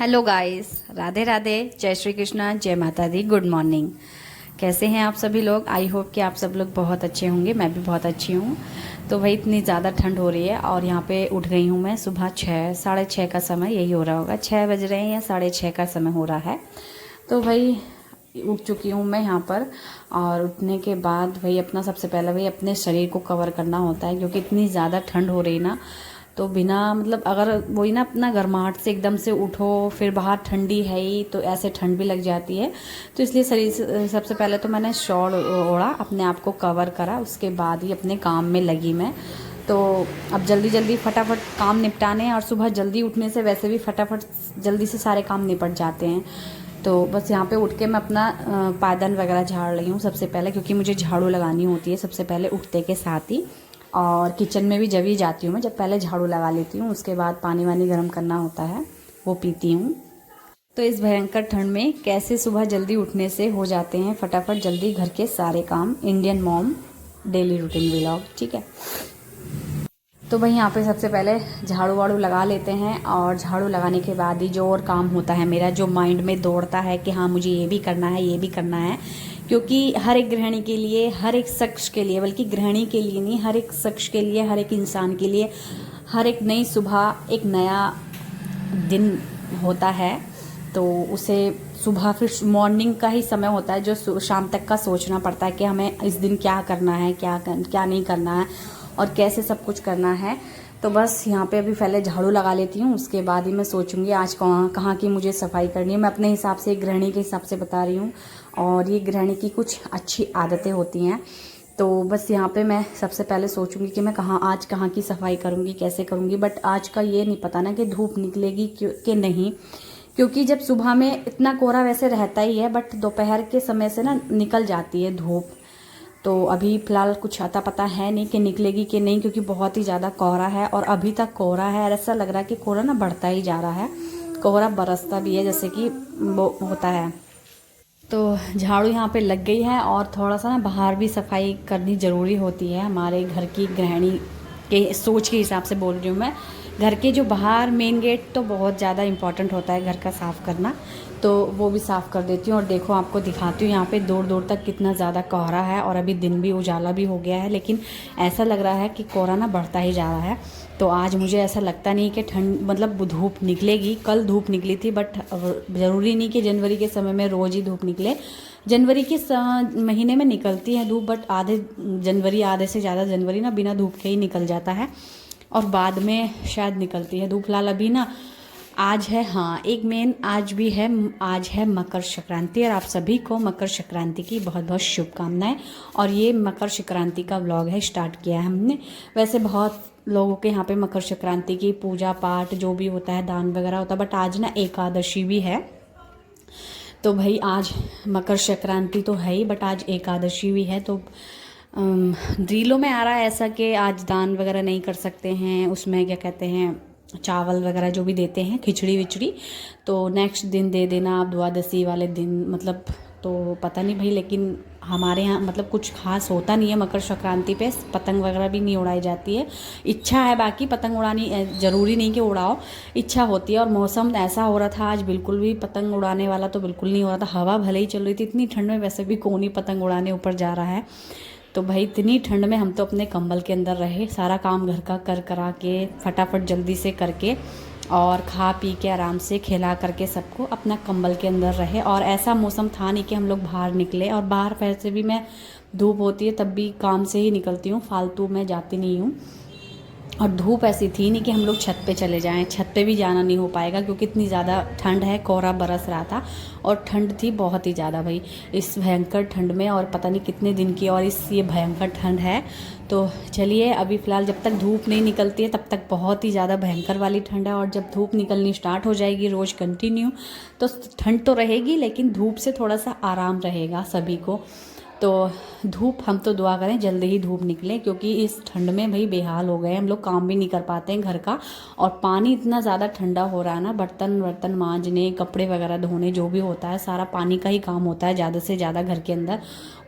Hello guys, Radhe Radhe, जय श्री कृष्णा, जय माता दी, गुड मॉर्निंग। कैसे हैं आप सभी लोग? आई होप कि आप सब लोग बहुत अच्छे होंगे। मैं भी बहुत अच्छी हूँ। तो भाई इतनी ज़्यादा ठंड हो रही है और यहाँ पे उठ गई हूँ मैं सुबह 6, 6:30 का समय यही हो रहा होगा। 6 बज रहे हैं या 6:30 का समय हो रहा है। तो भाई उठ चुकी हूँ मैं यहाँ पर। और उठने के बाद भाई अपना सबसे पहले भाई अपने शरीर को कवर करना होता है, क्योंकि इतनी ज़्यादा ठंड हो रही ना। तो बिना मतलब अगर वही ना अपना गर्माहट से एकदम से उठो, फिर बाहर ठंडी है ही तो ऐसे ठंड भी लग जाती है। तो इसलिए सबसे पहले तो मैंने शॉल ओढ़ा, अपने आप को कवर करा, उसके बाद ही अपने काम में लगी मैं। तो अब जल्दी जल्दी फटाफट काम निपटाने हैं, और सुबह जल्दी उठने से वैसे भी फटाफट जल्दी से सारे काम निपट जाते हैं। तो बस यहाँ पे उठ के मैं अपना पायदान वगैरह झाड़ रही हूँ सबसे पहले, क्योंकि मुझे झाड़ू लगानी होती है सबसे पहले उठते के साथ ही। और किचन में भी जब ही जाती हूँ मैं, जब पहले झाड़ू लगा लेती हूँ, उसके बाद पानी वानी गर्म करना होता है, वो पीती हूँ। तो इस भयंकर ठंड में कैसे सुबह जल्दी उठने से हो जाते हैं फटाफट जल्दी घर के सारे काम। Indian mom daily routine vlog, ठीक है। तो भाई यहाँ पे सबसे पहले झाड़ू वाड़ू लगा लेते हैं, और झाड़ू लगाने के बाद ही जो और काम होता है मेरा, जो माइंड में दौड़ता है कि हाँ मुझे ये भी करना है, ये भी करना है। क्योंकि हर एक गृहिणी के लिए, हर एक शख्स के लिए, बल्कि गृहिणी के लिए नहीं, हर एक शख्स के लिए, हर एक इंसान के लिए हर एक नई सुबह एक नया दिन होता है। तो उसे सुबह फिर मॉर्निंग का ही समय होता है जो शाम तक का सोचना पड़ता है कि हमें इस दिन क्या करना है, क्या नहीं करना है, और कैसे सब कुछ करना है। तो बस यहाँ पे अभी पहले झाड़ू लगा लेती हूँ, उसके बाद ही मैं सोचूंगी आज कहाँ की मुझे सफाई करनी है। मैं अपने हिसाब से, एक गृहिणी के हिसाब से बता रही हूँ, और ये गृहिणी की कुछ अच्छी आदतें होती हैं। तो बस यहाँ पे मैं सबसे पहले सोचूंगी कि मैं आज कहाँ की सफाई करूँगी, कैसे करूँगी। बट आज का ये नहीं पता ना कि धूप निकलेगी कि नहीं, क्योंकि जब सुबह में इतना कोहरा वैसे रहता ही है, बट दोपहर के समय से ना निकल जाती है धूप। तो अभी फ़िलहाल कुछ आता पता है नहीं कि निकलेगी कि नहीं, क्योंकि बहुत ही ज़्यादा कोहरा है, और अभी तक कोहरा है। ऐसा लग रहा है कि कोहरा ना बढ़ता ही जा रहा है, कोहरा बरसता भी है जैसे कि वो होता है। तो झाड़ू यहाँ पे लग गई है, और थोड़ा सा ना बाहर भी सफाई करनी ज़रूरी होती है। हमारे घर की गृहिणी के सोच के हिसाब से बोल रही हूँ मैं। घर के जो बाहर मेन गेट तो बहुत ज़्यादा इम्पॉर्टेंट होता है घर का साफ़ करना, तो वो भी साफ़ कर देती हूँ। और देखो आपको दिखाती हूँ यहाँ पे दूर दूर तक कितना ज़्यादा कोहरा है, और अभी दिन भी उजाला भी हो गया है, लेकिन ऐसा लग रहा है कि कोहरा ना बढ़ता ही जा रहा है। तो आज मुझे ऐसा लगता नहीं कि ठंड मतलब धूप निकलेगी। कल धूप निकली थी, बट ज़रूरी नहीं कि जनवरी के समय में रोज़ ही धूप निकले। जनवरी के महीने में निकलती है धूप, बट आधे से ज़्यादा जनवरी ना बिना धूप के ही निकल जाता है, और बाद में शायद निकलती है धूप। फिलहाल अभी ना आज है, हाँ एक मेन आज भी है, आज है मकर संक्रांति, और आप सभी को मकर संक्रांति की बहुत बहुत शुभकामनाएं। और ये मकर संक्रांति का व्लॉग है, स्टार्ट किया है हमने। वैसे बहुत लोगों के यहाँ पे मकर संक्रांति की पूजा पाठ जो भी होता है, दान वगैरह होता है, बट आज ना एकादशी भी है। तो भाई आज मकर संक्रांति तो है ही, बट आज एकादशी भी है। तो रीलों में आ रहा है ऐसा कि आज दान वगैरह नहीं कर सकते हैं, उसमें क्या कहते हैं चावल वगैरह जो भी देते हैं, खिचड़ी विचड़ी, तो नेक्स्ट दिन दे देना आप, द्वादशी वाले दिन मतलब। तो पता नहीं भाई, लेकिन हमारे यहाँ मतलब कुछ खास होता नहीं है मकर संक्रांति पे। पतंग वगैरह भी नहीं उड़ाई जाती है। इच्छा है बाकी पतंग उड़ानी, ज़रूरी नहीं कि उड़ाओ, इच्छा होती है। और मौसम ऐसा हो रहा था आज, बिल्कुल भी पतंग उड़ाने वाला तो बिल्कुल नहीं हो रहा था। हवा भले ही चल रही थी, इतनी ठंड में वैसे भी कौन ही पतंग उड़ाने ऊपर जा रहा है। तो भाई इतनी ठंड में हम तो अपने कंबल के अंदर रहे, सारा काम घर का कर करा के फटाफट जल्दी से करके, और खा पी के आराम से खिला करके सबको अपना कंबल के अंदर रहे। और ऐसा मौसम था नहीं कि हम लोग बाहर निकले, और बाहर वैसे भी मैं धूप होती है तब भी काम से ही निकलती हूँ, फालतू में जाती नहीं हूँ। और धूप ऐसी थी नहीं कि हम लोग छत पे चले जाएं, छत पे भी जाना नहीं हो पाएगा, क्योंकि इतनी ज़्यादा ठंड है, कोहरा बरस रहा था, और ठंड थी बहुत ही ज़्यादा भाई इस भयंकर ठंड में। और पता नहीं कितने दिन की और ये भयंकर ठंड है। तो चलिए अभी फ़िलहाल जब तक धूप नहीं निकलती है तब तक बहुत ही ज़्यादा भयंकर वाली ठंड है, और जब धूप निकलनी स्टार्ट हो जाएगी रोज़ कंटिन्यू, तो ठंड तो रहेगी, लेकिन धूप से थोड़ा सा आराम रहेगा सभी को। तो धूप, हम तो दुआ करें जल्दी ही धूप निकले, क्योंकि इस ठंड में भाई बेहाल हो गए हम लोग, काम भी नहीं कर पाते हैं घर का। और पानी इतना ज़्यादा ठंडा हो रहा है ना, बर्तन मांजने, कपड़े वगैरह धोने, जो भी होता है सारा पानी का ही काम होता है ज़्यादा से ज़्यादा घर के अंदर,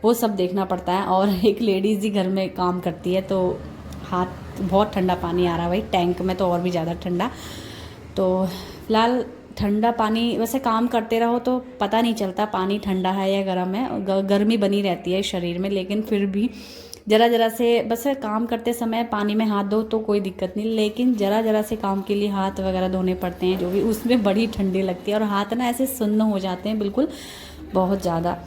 वो सब देखना पड़ता है। और एक लेडीज़ ही घर में काम करती है, तो हाथ बहुत ठंडा पानी आ रहा है भाई, टैंक में तो और भी ज़्यादा ठंडा। तो फिलहाल ठंडा पानी, वैसे काम करते रहो तो पता नहीं चलता पानी ठंडा है या गर्म है, गर्मी बनी रहती है शरीर में, लेकिन फिर भी ज़रा ज़रा से बस काम करते समय पानी में हाथ धो तो कोई दिक्कत नहीं, लेकिन ज़रा ज़रा से काम के लिए हाथ वगैरह धोने पड़ते हैं जो भी, उसमें बड़ी ठंडी लगती है और हाथ ना ऐसे सुन्न हो जाते हैं बिल्कुल बहुत ज़्यादा।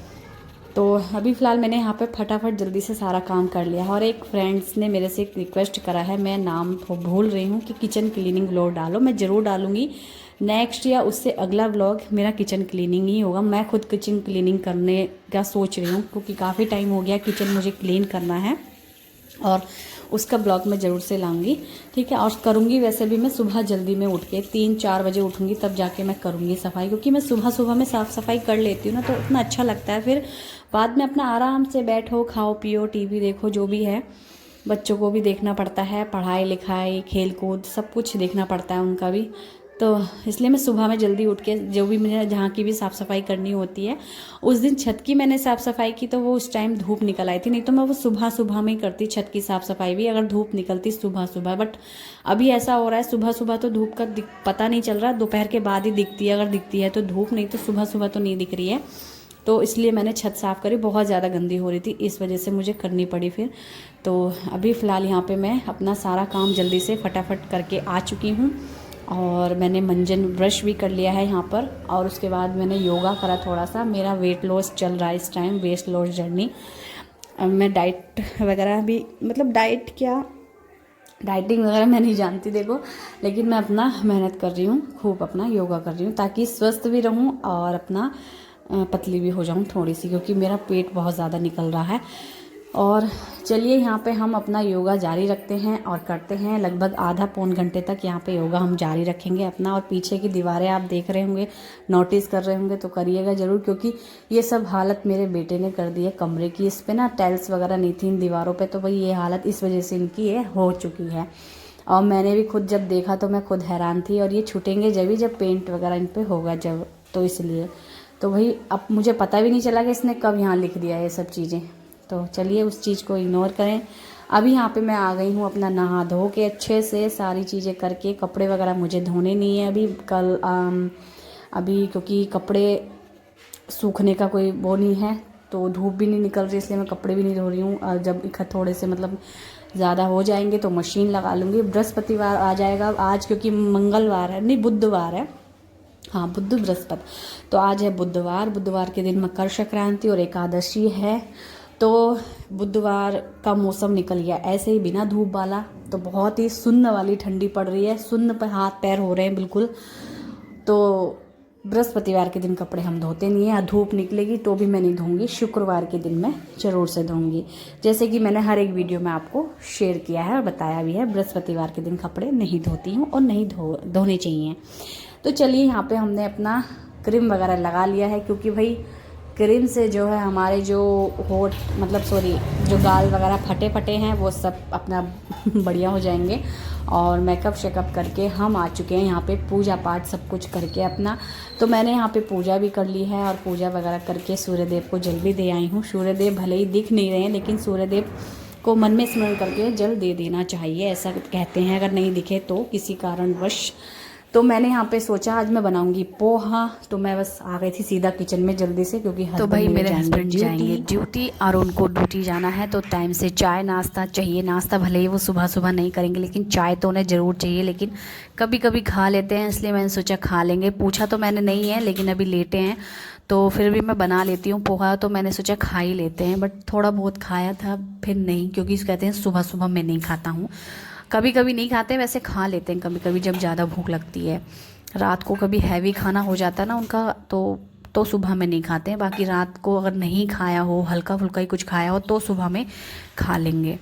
तो अभी फ़िलहाल मैंने यहाँ पे फटाफट जल्दी से सारा काम कर लिया है। और एक फ्रेंड्स ने मेरे से एक रिक्वेस्ट करा है, मैं नाम भूल रही हूँ, कि किचन क्लीनिंग व्लॉग डालो। मैं ज़रूर डालूँगी नेक्स्ट या उससे अगला व्लॉग मेरा किचन क्लीनिंग ही होगा। मैं खुद किचन क्लीनिंग करने का सोच रही हूँ क्योंकि काफ़ी टाइम हो गया किचन मुझे क्लीन करना है, और उसका ब्लॉग मैं ज़रूर से लाऊंगी, ठीक है। और करूँगी वैसे भी मैं सुबह जल्दी में उठ के 3-4 बजे उठूँगी, तब जाके मैं करूँगी सफाई, क्योंकि मैं सुबह सुबह में साफ़ सफाई कर लेती हूँ ना, तो उतना अच्छा लगता है। फिर बाद में अपना आराम से बैठो, खाओ पियो, टीवी देखो, जो भी है। बच्चों को भी देखना पड़ता है, पढ़ाई लिखाई खेल कूद सब कुछ देखना पड़ता है उनका भी, तो इसलिए मैं सुबह में जल्दी उठ के जो भी मुझे जहाँ की भी साफ़ सफाई करनी होती है। उस दिन छत की मैंने साफ़ सफाई की तो वो उस टाइम धूप निकल आई थी, नहीं तो मैं वो सुबह सुबह में ही करती छत की साफ़ सफाई भी, अगर धूप निकलती सुबह सुबह। बट अभी ऐसा हो रहा है सुबह सुबह तो धूप का पता नहीं चल रहा, दोपहर के बाद ही दिखती है, अगर दिखती है तो धूप, नहीं तो सुबह सुबह तो नहीं दिख रही है। तो इसलिए मैंने छत साफ़ करी, बहुत ज़्यादा गंदी हो रही थी, इस वजह से मुझे करनी पड़ी फिर। तो अभी फ़िलहाल यहाँ पे मैं अपना सारा काम जल्दी से फटाफट करके आ चुकी हूँ, और मैंने मंजन ब्रश भी कर लिया है यहाँ पर। और उसके बाद मैंने योगा करा थोड़ा सा, मेरा वेट लॉस चल रहा है इस टाइम, वेट लॉस जर्नी। मैं डाइट वगैरह भी, मतलब डाइट क्या, डाइटिंग वगैरह मैं नहीं जानती देखो, लेकिन मैं अपना मेहनत कर रही हूँ, खूब अपना योगा कर रही हूँ, ताकि स्वस्थ भी रहूँ और अपना पतली भी हो जाऊँ थोड़ी सी, क्योंकि मेरा पेट बहुत ज़्यादा निकल रहा है। और चलिए यहाँ पे हम अपना योगा जारी रखते हैं और करते हैं, लगभग आधा पौन घंटे तक यहाँ पे योगा हम जारी रखेंगे अपना। और पीछे की दीवारें आप देख रहे होंगे, नोटिस कर रहे होंगे, तो करिएगा ज़रूर, क्योंकि ये सब हालत मेरे बेटे ने कर दी है कमरे की। इस पर ना टाइल्स वगैरह नहीं थी इन दीवारों पर, तो भाई ये हालत इस वजह से इनकी हो चुकी है। और मैंने भी खुद जब देखा तो मैं खुद हैरान थी, और ये छूटेंगे जब पेंट वगैरह इन पर होगा जब, तो इसलिए तो भाई अब मुझे पता भी नहीं चला कि इसने कब यहाँ लिख दिया ये सब चीज़ें। तो चलिए उस चीज़ को इग्नोर करें। अभी यहाँ पे मैं आ गई हूँ अपना नहा धो के अच्छे से सारी चीज़ें करके, कपड़े वगैरह मुझे धोने नहीं है अभी, कल अभी क्योंकि कपड़े सूखने का कोई वो नहीं है, तो धूप भी नहीं निकल रही, इसलिए मैं कपड़े भी नहीं धो रही हूँ। जब थोड़े से मतलब ज़्यादा हो जाएंगे तो मशीन लगा लूँगी। बृहस्पतिवार आ जाएगा आज, क्योंकि मंगलवार है, नहीं बुधवार है, हाँ बुध बृहस्पति, तो आज है बुधवार। बुधवार के दिन मकर संक्रांति और एकादशी है, तो बुधवार का मौसम निकल गया ऐसे ही बिना धूप वाला, तो बहुत ही सुन्न वाली ठंडी पड़ रही है, सुन्न पर हाथ पैर हो रहे हैं बिल्कुल। तो बृहस्पतिवार के दिन कपड़े हम धोते नहीं हैं, धूप निकलेगी तो भी मैं नहीं धोऊंगी, शुक्रवार के दिन मैं ज़रूर से धोऊंगी, जैसे कि मैंने हर एक वीडियो में आपको शेयर किया है और बताया भी है। बृहस्पतिवार के दिन कपड़े नहीं धोती हूँ और नहीं धोने चाहिए। तो चलिए यहाँ पे हमने अपना क्रीम वगैरह लगा लिया है, क्योंकि भाई क्रीम से जो है हमारे जो होठ मतलब जो गाल वगैरह फटे फटे हैं वो सब अपना बढ़िया हो जाएंगे। और मेकअप शेकअप करके हम आ चुके हैं यहाँ पे, पूजा पाठ सब कुछ करके अपना। तो मैंने यहाँ पे पूजा भी कर ली है और पूजा वगैरह करके सूर्यदेव को जल भी दे आई हूँ। सूर्यदेव भले ही दिख नहीं रहे हैं, लेकिन सूर्यदेव को मन में स्मरण करके जल दे देना चाहिए, ऐसा कहते हैं, अगर नहीं दिखे तो किसी कारणवश। तो मैंने यहाँ पे सोचा आज मैं बनाऊंगी पोहा, तो मैं बस आ गई थी सीधा किचन में जल्दी से, क्योंकि तो भाई मेरे हस्बैंड जाएंगे ड्यूटी और उनको ड्यूटी जाना है, तो टाइम से चाय नाश्ता चाहिए। नाश्ता भले ही वो सुबह सुबह नहीं करेंगे, लेकिन चाय तो उन्हें ज़रूर चाहिए, लेकिन कभी कभी खा लेते हैं, इसलिए मैंने सोचा खा लेंगे। पूछा तो मैंने नहीं है, लेकिन अभी लेटे हैं तो फिर भी मैं बना लेती हूँ पोहा, तो मैंने सोचा खा ही लेते हैं। बट थोड़ा बहुत खाया था, फिर नहीं, क्योंकि कहते हैं सुबह सुबह मैं नहीं खाता हूँ, कभी कभी नहीं खाते, वैसे खा लेते हैं कभी कभी जब ज़्यादा भूख लगती है। रात को कभी हैवी खाना हो जाता है ना उनका, तो सुबह में नहीं खाते हैं। बाकी रात को अगर नहीं खाया हो, हल्का फुल्का ही कुछ खाया हो, तो सुबह में खा लेंगे,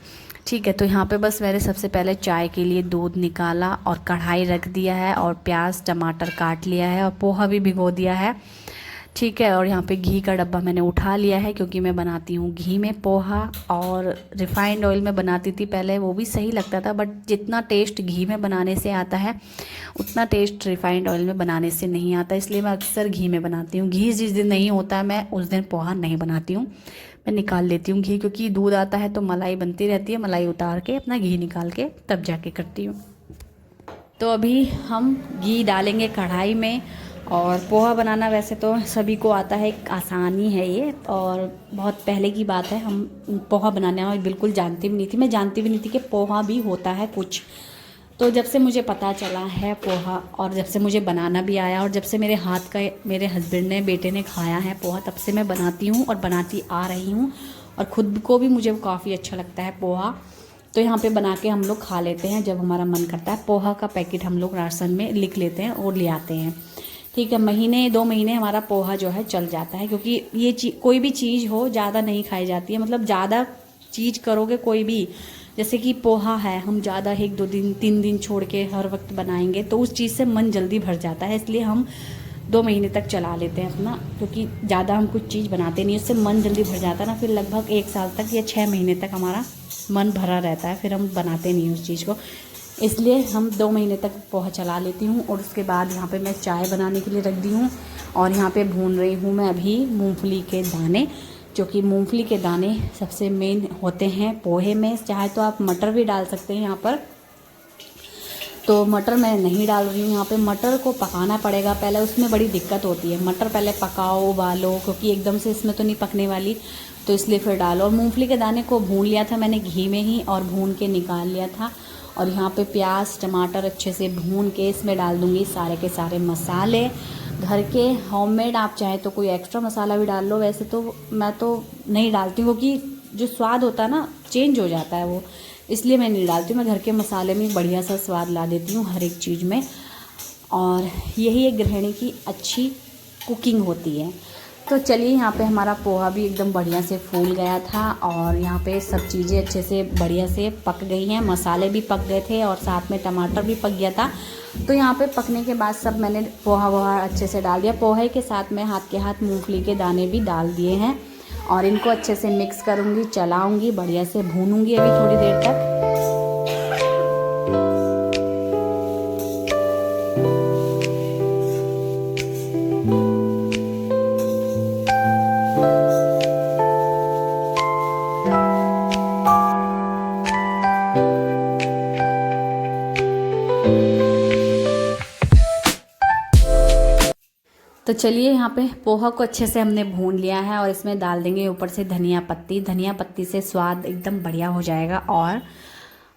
ठीक है। तो यहाँ पे बस मैंने सबसे पहले चाय के लिए दूध निकाला और कढ़ाई रख दिया है, और प्याज टमाटर काट लिया है, और पोहा भी भिगो दिया है, ठीक है। और यहाँ पे घी का डब्बा मैंने उठा लिया है, क्योंकि मैं बनाती हूँ घी में पोहा, और रिफाइंड ऑयल में बनाती थी पहले, वो भी सही लगता था, बट जितना टेस्ट घी में बनाने से आता है उतना टेस्ट रिफाइंड ऑयल में बनाने से नहीं आता, इसलिए मैं अक्सर घी में बनाती हूँ। घी जिस दिन नहीं होता है मैं उस दिन पोहा नहीं बनाती हूँ, मैं निकाल लेती हूँ घी, क्योंकि दूध आता है तो मलाई बनती रहती है, मलाई उतार के अपना घी निकाल के तब जाके करती हूँ। तो अभी हम घी डालेंगे कढ़ाई में, और पोहा बनाना वैसे तो सभी को आता है, एक आसानी है ये, और बहुत पहले की बात है। हम पोहा बनाने में बिल्कुल जानती भी नहीं थी, मैं जानती भी नहीं थी कि पोहा भी होता है कुछ। तो जब से मुझे पता चला है पोहा, और जब से मुझे बनाना भी आया, और जब से मेरे हाथ का मेरे हस्बैंड ने, बेटे ने खाया है पोहा, तब से मैं बनाती हूँ और बनाती आ रही हूँ, और ख़ुद को भी मुझे काफ़ी अच्छा लगता है पोहा। तो यहाँ पे बना के हम लोग खा लेते हैं जब हमारा मन करता है। पोहा का पैकेट हम लोग राशन में लिख लेते हैं और ले आते हैं, ठीक है। महीने 2 महीने हमारा पोहा जो है चल जाता है, क्योंकि ये कोई भी चीज़ हो ज़्यादा नहीं खाई जाती है। मतलब ज़्यादा चीज़ करोगे कोई भी, जैसे कि पोहा है, हम ज़्यादा 1-2 दिन 3 दिन छोड़ के हर वक्त बनाएंगे तो उस चीज़ से मन जल्दी भर जाता है। इसलिए हम 2 महीने तक चला लेते हैं अपना, क्योंकि ज़्यादा हम कुछ चीज़ बनाते नहीं, उससे मन जल्दी भर जाता है ना। फिर लगभग 1 साल तक या 6 महीने तक हमारा मन भरा रहता है, फिर हम बनाते नहीं उस चीज़ को। इसलिए हम 2 महीने तक पोहा चला लेती हूँ। और उसके बाद यहाँ पे मैं चाय बनाने के लिए रख दी हूँ, और यहाँ पे भून रही हूँ मैं अभी मूंगफली के दाने, जो कि मूंगफली के दाने सबसे मेन होते हैं पोहे में। चाहे तो आप मटर भी डाल सकते हैं यहाँ पर, तो मटर मैं नहीं डाल रही हूँ यहाँ पे। मटर को पकाना पड़ेगा पहले, उसमें बड़ी दिक्कत होती है। मटर पहले पकाओ, उबालो, क्योंकि एकदम से इसमें तो नहीं पकने वाली, तो इसलिए फिर डालो। और मूंगफली के दाने को भून लिया था मैंने घी में ही, और भून के निकाल लिया था। और यहाँ पे प्याज टमाटर अच्छे से भून के इसमें डाल दूँगी सारे के सारे मसाले घर के होममेड। आप चाहे तो कोई एक्स्ट्रा मसाला भी डाल लो, वैसे तो मैं तो नहीं डालती हूँ, क्योंकि जो स्वाद होता है ना चेंज हो जाता है वो, इसलिए मैं नहीं डालती हूँ। मैं घर के मसाले में बढ़िया सा स्वाद ला देती हूँ हर एक चीज़ में, और यही एक गृहिणी की अच्छी कुकिंग होती है। तो चलिए, यहाँ पे हमारा पोहा भी एकदम बढ़िया से फूल गया था, और यहाँ पे सब चीज़ें अच्छे से बढ़िया से पक गई हैं। मसाले भी पक गए थे और साथ में टमाटर भी पक गया था। तो यहाँ पे पकने के बाद सब मैंने पोहा वोहा अच्छे से डाल दिया। पोहे के साथ में हाथ के हाथ मूंगफली के दाने भी डाल दिए हैं, और इनको अच्छे से मिक्स करूँगी, चलाऊँगी, बढ़िया से भूनूँगी अभी थोड़ी देर तक। तो चलिए, यहाँ पे पोहा को अच्छे से हमने भून लिया है, और इसमें डाल देंगे ऊपर से धनिया पत्ती। धनिया पत्ती से स्वाद एकदम बढ़िया हो जाएगा।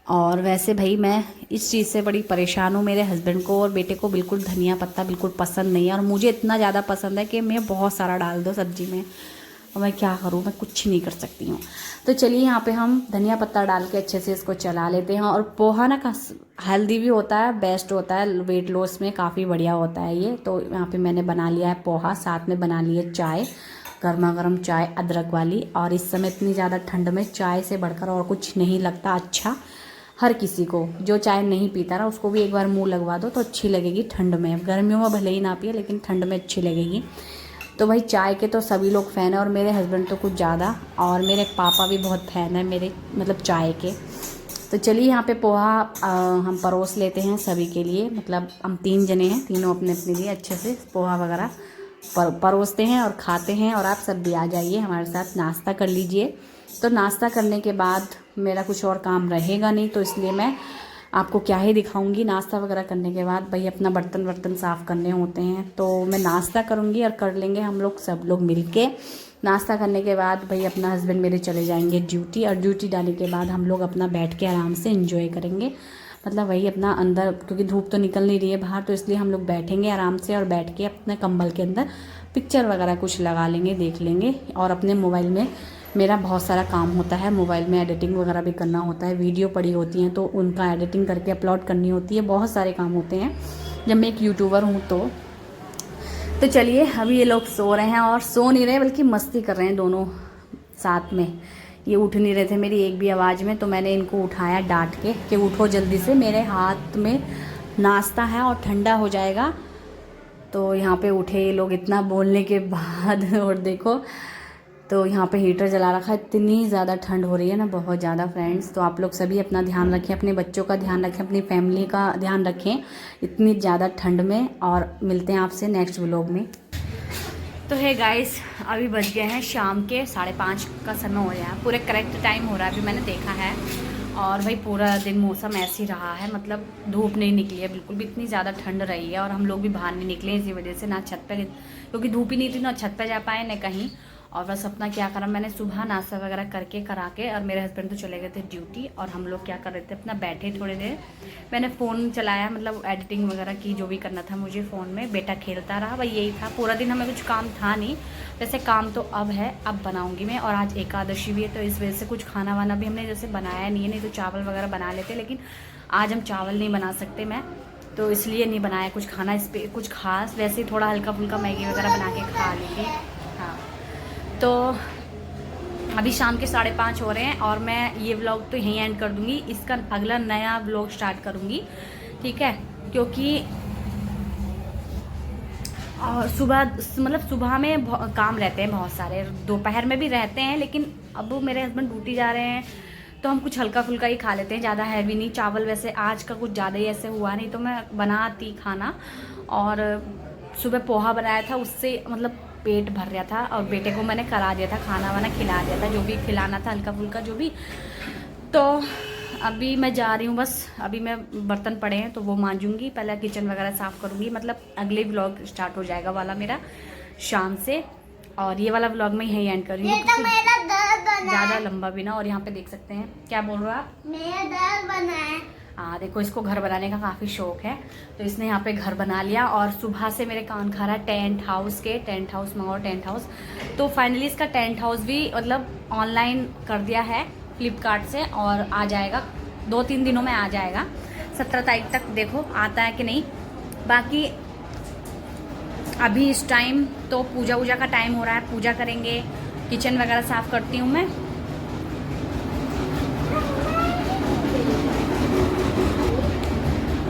और वैसे भाई मैं इस चीज़ से बड़ी परेशान हूँ, मेरे हस्बैंड को और बेटे को बिल्कुल धनिया पत्ता बिल्कुल पसंद नहीं है, और मुझे इतना ज़्यादा पसंद है कि मैं बहुत सारा डाल दो सब्ज़ी में, और मैं क्या करूँ, मैं कुछ नहीं कर सकती हूँ। तो चलिए, यहाँ पे हम धनिया पत्ता डाल के अच्छे से इसको चला लेते हैं। और पोहा ना हेल्दी भी होता है, बेस्ट होता है, वेट लॉस में काफ़ी बढ़िया होता है ये। तो यहाँ पे मैंने बना लिया है पोहा, साथ में बना ली है चाय, गर्मा गर्म चाय अदरक वाली। और इस समय इतनी ज़्यादा ठंड में चाय से बढ़कर और कुछ नहीं लगता अच्छा। हर किसी को जो चाय नहीं पीता ना, उसको भी एक बार मुँह लगवा दो तो अच्छी लगेगी ठंड में। गर्मियों में भले ही ना पिए, लेकिन ठंड में अच्छी लगेगी। तो भाई चाय के तो सभी लोग फ़ैन हैं, और मेरे हस्बैंड तो कुछ ज़्यादा, और मेरे पापा भी बहुत फ़ैन है मेरे मतलब चाय के। तो चलिए, यहाँ पे पोहा हम परोस लेते हैं सभी के लिए। मतलब हम 3 जने हैं, तीनों अपने अपने लिए अच्छे से पोहा वगैरह परोसते हैं और खाते हैं। और आप सब भी आ जाइए हमारे साथ, नाश्ता कर लीजिए। तो नाश्ता करने के बाद मेरा कुछ और काम रहेगा नहीं, तो इसलिए मैं आपको क्या ही दिखाऊंगी। नाश्ता वगैरह करने के बाद भाई अपना बर्तन साफ़ करने होते हैं, तो मैं नाश्ता करूंगी और कर लेंगे हम लोग सब लोग मिलके। नाश्ता करने के बाद भाई अपना हस्बैंड मेरे चले जाएंगे ड्यूटी, और ड्यूटी डालने के बाद हम लोग अपना बैठ के आराम से एंजॉय करेंगे। मतलब वही अपना अंदर, क्योंकि धूप तो निकल नहीं रही है बाहर, तो इसलिए हम लोग बैठेंगे आराम से, और बैठ के अपने कंबल के अंदर पिक्चर वगैरह कुछ लगा लेंगे, देख लेंगे। और अपने मोबाइल में मेरा बहुत सारा काम होता है, मोबाइल में एडिटिंग वगैरह भी करना होता है, वीडियो पड़ी होती हैं तो उनका एडिटिंग करके अपलोड करनी होती है, बहुत सारे काम होते हैं जब मैं एक यूट्यूबर हूँ। तो चलिए, अभी ये लोग सो रहे हैं, और सो नहीं रहे बल्कि मस्ती कर रहे हैं दोनों साथ में। ये उठ नहीं रहे थे मेरी एक भी आवाज़ में, तो मैंने इनको उठाया डांट के कि उठो जल्दी से, मेरे हाथ में नाश्ता है और ठंडा हो जाएगा। तो यहाँ पे उठे ये लोग इतना बोलने के बाद, और देखो तो यहाँ पे हीटर जला रखा है। इतनी ज़्यादा ठंड हो रही है ना, बहुत ज़्यादा फ्रेंड्स। तो आप लोग सभी अपना ध्यान रखें, अपने बच्चों का ध्यान रखें, अपनी फैमिली का ध्यान रखें इतनी ज़्यादा ठंड में। और मिलते हैं आपसे नेक्स्ट व्लॉग में। तो है गाइस, अभी बज गए हैं शाम के 5:30 का समय हो रहा है, पूरे करेक्ट टाइम हो रहा है अभी मैंने देखा है। और भाई पूरा दिन मौसम ऐसे ही रहा है, मतलब धूप नहीं निकली है बिल्कुल भी, इतनी ज़्यादा ठंड रही है और हम लोग भी बाहर नहीं निकले इसी वजह से, ना छत पे, क्योंकि धूप ही नहीं थी, ना छत पे जा पाए ना कहीं। और बस अपना क्या करा मैंने, सुबह नाश्ता वगैरह करके करा के, और मेरे हस्बैंड तो चले गए थे ड्यूटी, और हम लोग क्या कर रहे थे, अपना बैठे थोड़ी देर, मैंने फ़ोन चलाया, मतलब एडिटिंग वगैरह की, जो भी करना था मुझे फ़ोन में, बेटा खेलता रहा, भाई यही था पूरा दिन, हमें कुछ काम था नहीं। वैसे काम तो अब है, अब बनाऊंगी मैं, और आज एकादशी भी है तो इस वजह से कुछ खाना वाना भी हमने जैसे बनाया नहीं है, नहीं तो चावल वगैरह बना लेते, लेकिन आज हम चावल नहीं बना सकते मैं, तो इसलिए नहीं बनाया कुछ खाना इस पर कुछ खास, वैसे ही थोड़ा हल्का फुल्का मैगी वगैरह बना के खा ली थी। हाँ, तो अभी शाम के 5:30 हो रहे हैं और मैं ये व्लॉग तो यहीं एंड कर दूंगी, इसका अगला नया व्लॉग स्टार्ट करूंगी, ठीक है, क्योंकि और सुबह मतलब सुबह में काम रहते हैं बहुत सारे, दोपहर में भी रहते हैं, लेकिन अब मेरे हस्बैंड ड्यूटी जा रहे हैं तो हम कुछ हल्का फुल्का ही खा लेते हैं, ज़्यादा हैवी नहीं। चावल वैसे आज का कुछ ज़्यादा ही ऐसे हुआ नहीं तो मैं बनाती खाना, और सुबह पोहा बनाया था, उससे मतलब पेट भर रहा था, और बेटे को मैंने करा दिया था, खाना वाना खिला दिया था, जो भी खिलाना था हल्का फुल्का जो भी। तो अभी मैं जा रही हूँ, बस अभी मैं बर्तन पड़े हैं तो वो मांजूंगी, पहले किचन वगैरह साफ़ करूँगी, मतलब अगले व्लॉग स्टार्ट हो जाएगा वाला मेरा शाम से, और ये वाला व्लॉग मैं यहीं एंड कर रही हूँ, ज़्यादा लंबा भी ना। और यहाँ पे देख सकते हैं, क्या बोल रहा आप? मेरा दाल बना है। हाँ देखो, इसको घर बनाने का काफ़ी शौक है, तो इसने यहाँ पे घर बना लिया, और सुबह से मेरे कान खा रहा है टेंट हाउस मंगाओ टेंट हाउस। तो फाइनली इसका टेंट हाउस भी मतलब ऑनलाइन कर दिया है फ्लिपकार्ट से, और आ जाएगा 2-3 दिनों में आ जाएगा, 17 तारीख तक, देखो आता है कि नहीं। बाकी अभी इस टाइम तो पूजा वूजा का टाइम हो रहा है, पूजा करेंगे, किचन वगैरह साफ़ करती हूँ मैं,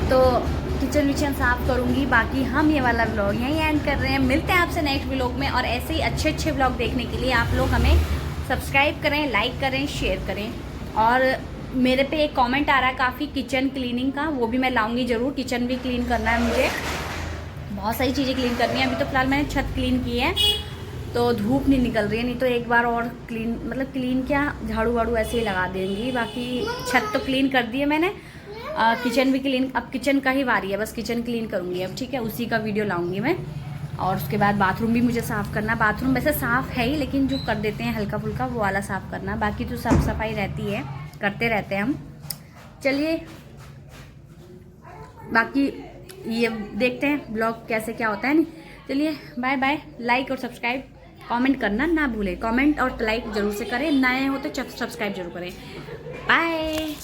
तो किचन विचन साफ़ करूँगी। बाकी हम ये वाला व्लॉग यहीं एंड कर रहे हैं, मिलते हैं आपसे नेक्स्ट व्लॉग में, और ऐसे ही अच्छे अच्छे व्लॉग देखने के लिए आप लोग हमें सब्सक्राइब करें, लाइक करें, शेयर करें। और मेरे पे एक कमेंट आ रहा है काफ़ी किचन क्लीनिंग का, वो भी मैं लाऊंगी ज़रूर, किचन भी क्लीन करना है मुझे, बहुत सारी चीज़ें क्लीन करनी है। अभी तो फिलहाल मैंने छत क्लीन की है तो धूप नहीं निकल रही है, नहीं तो एक बार और क्लीन, मतलब क्लीन क्या, झाड़ू वाड़ू ऐसे ही लगा देंगी। बाकी छत तो क्लीन कर दी है मैंने, किचन भी क्लीन, अब किचन का ही बारी है, बस किचन क्लीन करूँगी अब, ठीक है, उसी का वीडियो लाऊंगी मैं। और उसके बाद बाथरूम भी मुझे साफ़ करना, बाथरूम वैसे साफ़ है ही, लेकिन जो कर देते हैं हल्का फुल्का वो वाला साफ़ करना, बाकी तो साफ सफाई रहती है, करते रहते हैं हम। चलिए बाकी ये देखते हैं ब्लॉग कैसे क्या होता है, नहीं, चलिए बाय बाय। लाइक और सब्सक्राइब कमेंट करना ना भूलें, कमेंट और लाइक ज़रूर से करें, नए हो तो सब्सक्राइब जरूर करें। बाय।